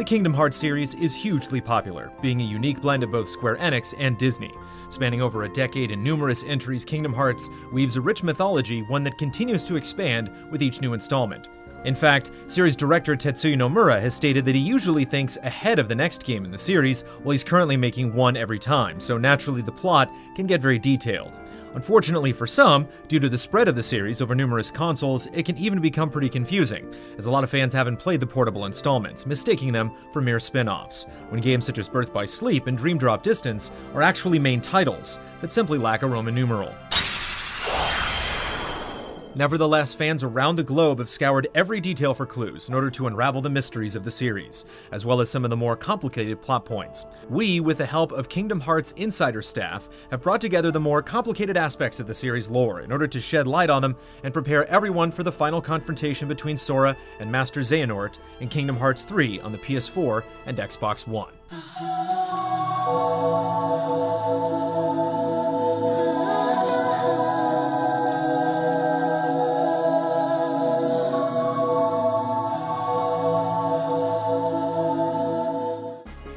Kingdom Hearts series is hugely popular, being a unique blend of both Square Enix and Disney. Spanning over a decade and numerous entries, Kingdom Hearts weaves a rich mythology, one that continues to expand with each new installment. In fact, series director Tetsuya Nomura has stated that he usually thinks ahead of the next game in the series, while he's currently making one every time, so naturally the plot can get very detailed. Unfortunately for some, due to the spread of the series over numerous consoles, it can even become pretty confusing, as a lot of fans haven't played the portable installments, mistaking them for mere spin-offs, when games such as Birth by Sleep and Dream Drop Distance are actually main titles that simply lack a Roman numeral. Nevertheless, fans around the globe have scoured every detail for clues in order to unravel the mysteries of the series, as well as some of the more complicated plot points. We, with the help of Kingdom Hearts Insider staff, have brought together the more complicated aspects of the series' lore in order to shed light on them and prepare everyone for the final confrontation between Sora and Master Xehanort in Kingdom Hearts 3 on the PS4 and Xbox One.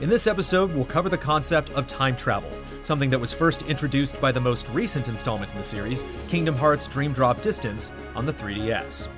In this episode, we'll cover the concept of time travel, something that was first introduced by the most recent installment in the series, Kingdom Hearts Dream Drop Distance on the 3DS.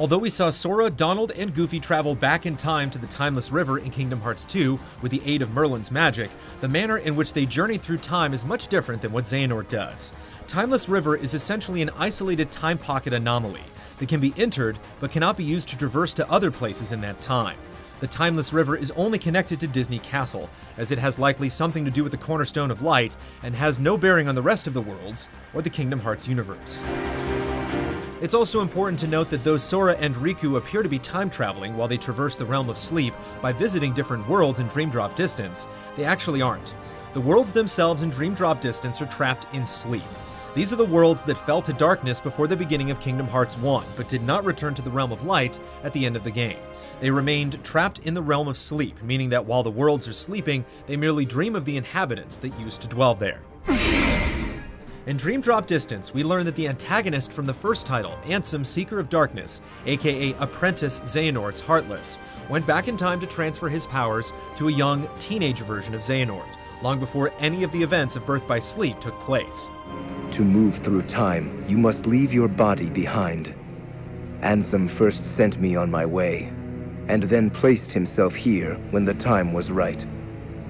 Although we saw Sora, Donald, and Goofy travel back in time to the Timeless River in Kingdom Hearts 2 with the aid of Merlin's magic, the manner in which they journey through time is much different than what Xehanort does. Timeless River is essentially an isolated time pocket anomaly that can be entered but cannot be used to traverse to other places in that time. The Timeless River is only connected to Disney Castle, as it has likely something to do with the Cornerstone of Light and has no bearing on the rest of the worlds or the Kingdom Hearts universe. It's also important to note that though Sora and Riku appear to be time traveling while they traverse the realm of sleep by visiting different worlds in Dream Drop Distance, they actually aren't. The worlds themselves in Dream Drop Distance are trapped in sleep. These are the worlds that fell to darkness before the beginning of Kingdom Hearts 1, but did not return to the realm of light at the end of the game. They remained trapped in the realm of sleep, meaning that while the worlds are sleeping, they merely dream of the inhabitants that used to dwell there. In Dream Drop Distance, we learn that the antagonist from the first title, Ansem, Seeker of Darkness, aka Apprentice Xehanort's Heartless, went back in time to transfer his powers to a young, teenage version of Xehanort, long before any of the events of Birth by Sleep took place. To move through time, you must leave your body behind. Ansem first sent me on my way, and then placed himself here when the time was right.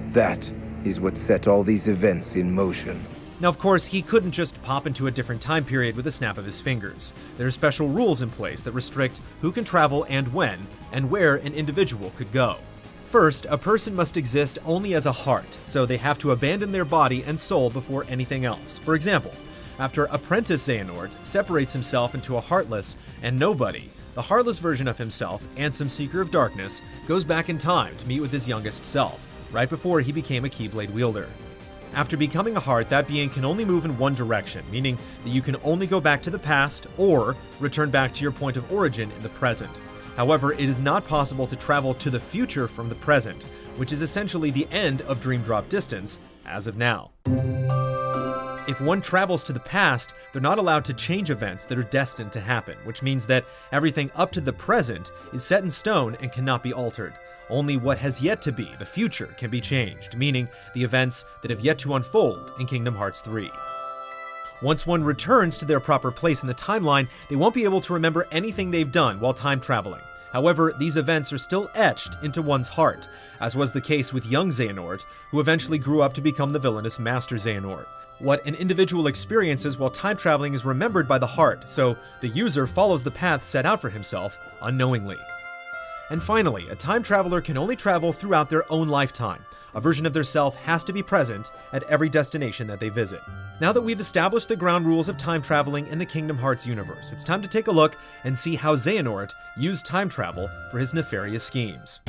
That is what set all these events in motion. Now, of course, he couldn't just pop into a different time period with a snap of his fingers. There are special rules in place that restrict who can travel and when, and where an individual could go. First, a person must exist only as a heart, so they have to abandon their body and soul before anything else. For example, after Apprentice Xehanort separates himself into a heartless and nobody, the heartless version of himself, Ansem, Seeker of Darkness, goes back in time to meet with his youngest self, right before he became a Keyblade wielder. After becoming a heart, that being can only move in one direction, meaning that you can only go back to the past or return back to your point of origin in the present. However, it is not possible to travel to the future from the present, which is essentially the end of Dream Drop Distance as of now. If one travels to the past, they're not allowed to change events that are destined to happen, which means that everything up to the present is set in stone and cannot be altered. Only what has yet to be, the future, can be changed, meaning the events that have yet to unfold in Kingdom Hearts 3. Once one returns to their proper place in the timeline, they won't be able to remember anything they've done while time traveling. However, these events are still etched into one's heart, as was the case with young Xehanort, who eventually grew up to become the villainous Master Xehanort. What an individual experiences while time traveling is remembered by the heart, so the user follows the path set out for himself unknowingly. And finally, a time traveler can only travel throughout their own lifetime. A version of their self has to be present at every destination that they visit. Now that we've established the ground rules of time traveling in the Kingdom Hearts universe, it's time to take a look and see how Xehanort used time travel for his nefarious schemes.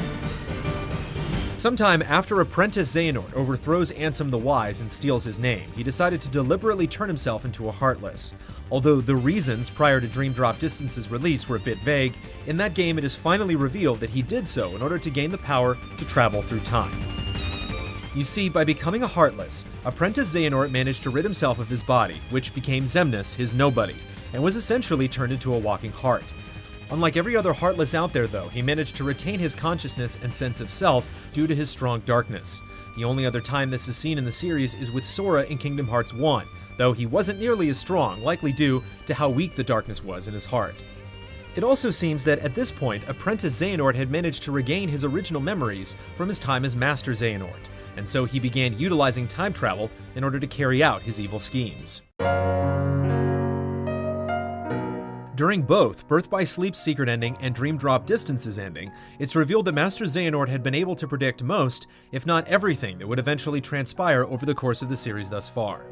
Sometime after Apprentice Xehanort overthrows Ansem the Wise and steals his name, he decided to deliberately turn himself into a Heartless. Although the reasons prior to Dream Drop Distance's release were a bit vague, in that game it is finally revealed that he did so in order to gain the power to travel through time. You see, by becoming a Heartless, Apprentice Xehanort managed to rid himself of his body, which became Xemnas, his nobody, and was essentially turned into a walking heart. Unlike every other Heartless out there, though, he managed to retain his consciousness and sense of self due to his strong darkness. The only other time this is seen in the series is with Sora in Kingdom Hearts 1, though he wasn't nearly as strong, likely due to how weak the darkness was in his heart. It also seems that at this point, Apprentice Xehanort had managed to regain his original memories from his time as Master Xehanort, and so he began utilizing time travel in order to carry out his evil schemes. During both Birth by Sleep's secret ending and Dream Drop Distance's ending, it's revealed that Master Xehanort had been able to predict most, if not everything, that would eventually transpire over the course of the series thus far.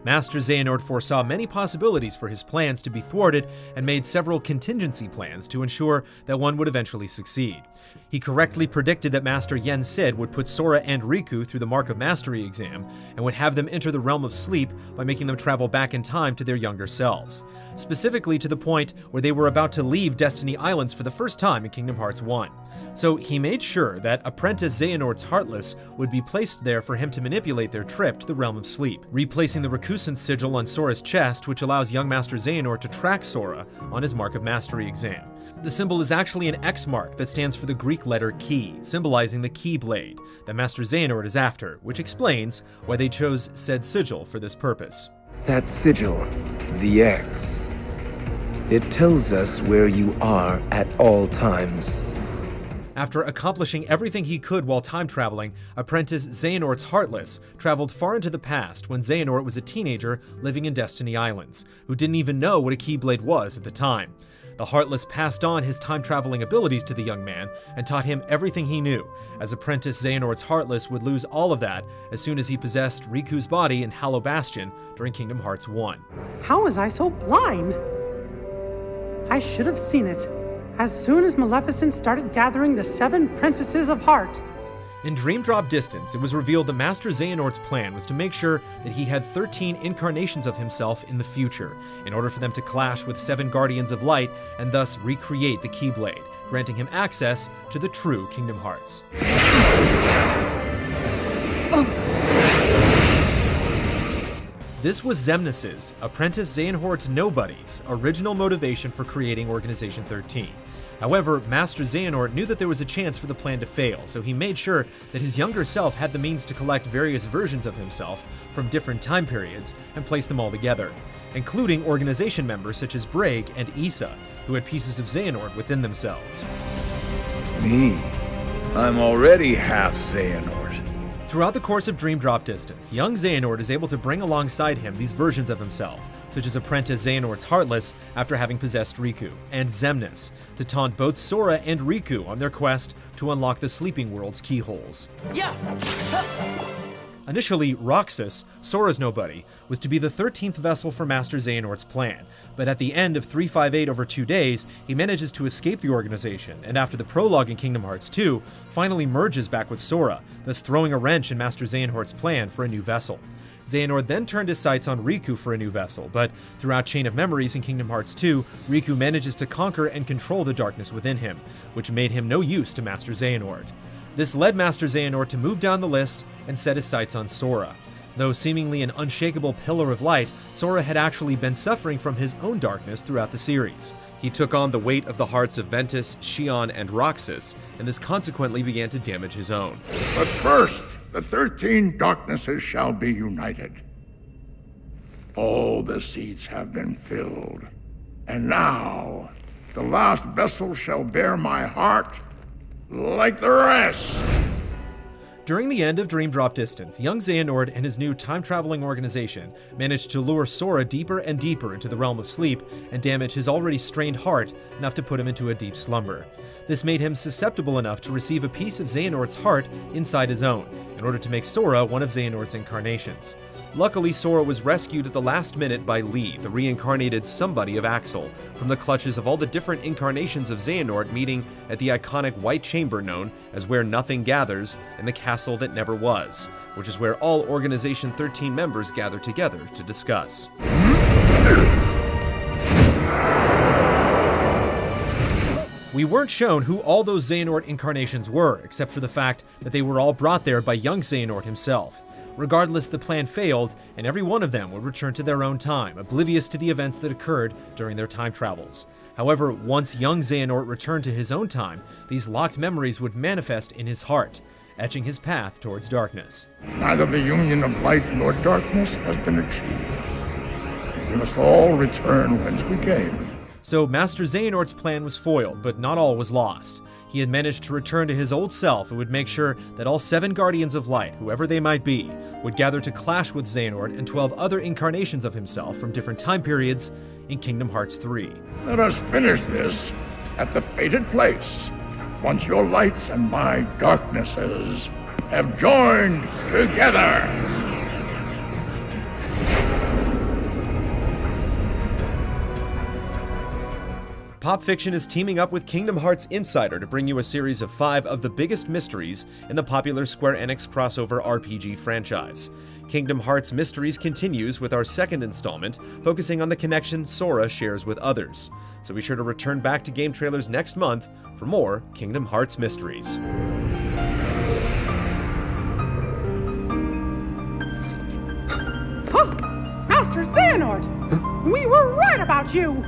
Master Xehanort foresaw many possibilities for his plans to be thwarted and made several contingency plans to ensure that one would eventually succeed. He correctly predicted that Master Yen Sid would put Sora and Riku through the Mark of Mastery exam and would have them enter the realm of sleep by making them travel back in time to their younger selves, specifically to the point where they were about to leave Destiny Islands for the first time in Kingdom Hearts 1. So he made sure that Apprentice Xehanort's Heartless would be placed there for him to manipulate their trip to the realm of sleep, replacing the Recusant sigil on Sora's chest, which allows young Master Xehanort to track Sora on his Mark of Mastery exam. The symbol is actually an X mark that stands for the Greek letter Ki, symbolizing the Keyblade that Master Xehanort is after, which explains why they chose said sigil for this purpose. That sigil, the X, it tells us where you are at all times. After accomplishing everything he could while time traveling, Apprentice Xehanort's Heartless traveled far into the past when Xehanort was a teenager living in Destiny Islands, who didn't even know what a Keyblade was at the time. The Heartless passed on his time-traveling abilities to the young man and taught him everything he knew, as Apprentice Xehanort's Heartless would lose all of that as soon as he possessed Riku's body in Hollow Bastion during Kingdom Hearts 1. How was I so blind? I should have seen it as soon as Maleficent started gathering the 7 princesses of heart. In Dream Drop Distance, it was revealed that Master Xehanort's plan was to make sure that he had 13 incarnations of himself in the future, in order for them to clash with 7 Guardians of Light and thus recreate the Keyblade, granting him access to the true Kingdom Hearts. This was Xemnas', Apprentice Xehanort's Nobody's, original motivation for creating Organization 13. However, Master Xehanort knew that there was a chance for the plan to fail, so he made sure that his younger self had the means to collect various versions of himself from different time periods and place them all together, including organization members such as Braig and Issa, who had pieces of Xehanort within themselves. Me? I'm already half Xehanort. Throughout the course of Dream Drop Distance, young Xehanort is able to bring alongside him these versions of himself, such as Apprentice Xehanort's Heartless after having possessed Riku, and Xemnas, to taunt both Sora and Riku on their quest to unlock the Sleeping World's keyholes. Yeah! Initially, Roxas, Sora's Nobody, was to be the 13th vessel for Master Xehanort's plan, but at the end of 358 over 2 days, he manages to escape the organization, and after the prologue in Kingdom Hearts 2, finally merges back with Sora, thus throwing a wrench in Master Xehanort's plan for a new vessel. Xehanort then turned his sights on Riku for a new vessel, but throughout Chain of Memories in Kingdom Hearts 2, Riku manages to conquer and control the darkness within him, which made him no use to Master Xehanort. This led Master Xehanort to move down the list and set his sights on Sora. Though seemingly an unshakable pillar of light, Sora had actually been suffering from his own darkness throughout the series. He took on the weight of the hearts of Ventus, Xion, and Roxas, and this consequently began to damage his own. But first, the 13 darknesses shall be united. All the seats have been filled, and now the last vessel shall bear my heart like the rest. During the end of Dream Drop Distance, young Xehanort and his new time-traveling organization managed to lure Sora deeper and deeper into the realm of sleep and damage his already strained heart enough to put him into a deep slumber. This made him susceptible enough to receive a piece of Xehanort's heart inside his own, in order to make Sora one of Xehanort's incarnations. Luckily, Sora was rescued at the last minute by Lee, the reincarnated somebody of Axel, from the clutches of all the different incarnations of Xehanort meeting at the iconic White Chamber known as Where Nothing Gathers in the Castle That Never Was, which is where all Organization 13 members gather together to discuss. We weren't shown who all those Xehanort incarnations were, except for the fact that they were all brought there by young Xehanort himself. Regardless, the plan failed, and every one of them would return to their own time, oblivious to the events that occurred during their time travels. However, once young Xehanort returned to his own time, these locked memories would manifest in his heart, etching his path towards darkness. Neither the union of light nor darkness has been achieved. We must all return whence we came. So Master Xehanort's plan was foiled, but not all was lost. He had managed to return to his old self and would make sure that all 7 Guardians of Light, whoever they might be, would gather to clash with Xehanort and 12 other incarnations of himself from different time periods in Kingdom Hearts 3. Let us finish this at the fated place, once your lights and my darknesses have joined together. Pop Fiction is teaming up with Kingdom Hearts Insider to bring you a series of 5 of the biggest mysteries in the popular Square Enix crossover RPG franchise. Kingdom Hearts Mysteries continues with our second installment, focusing on the connection Sora shares with others. So be sure to return back to Game Trailers next month for more Kingdom Hearts Mysteries. Master Xehanort! We were right about you!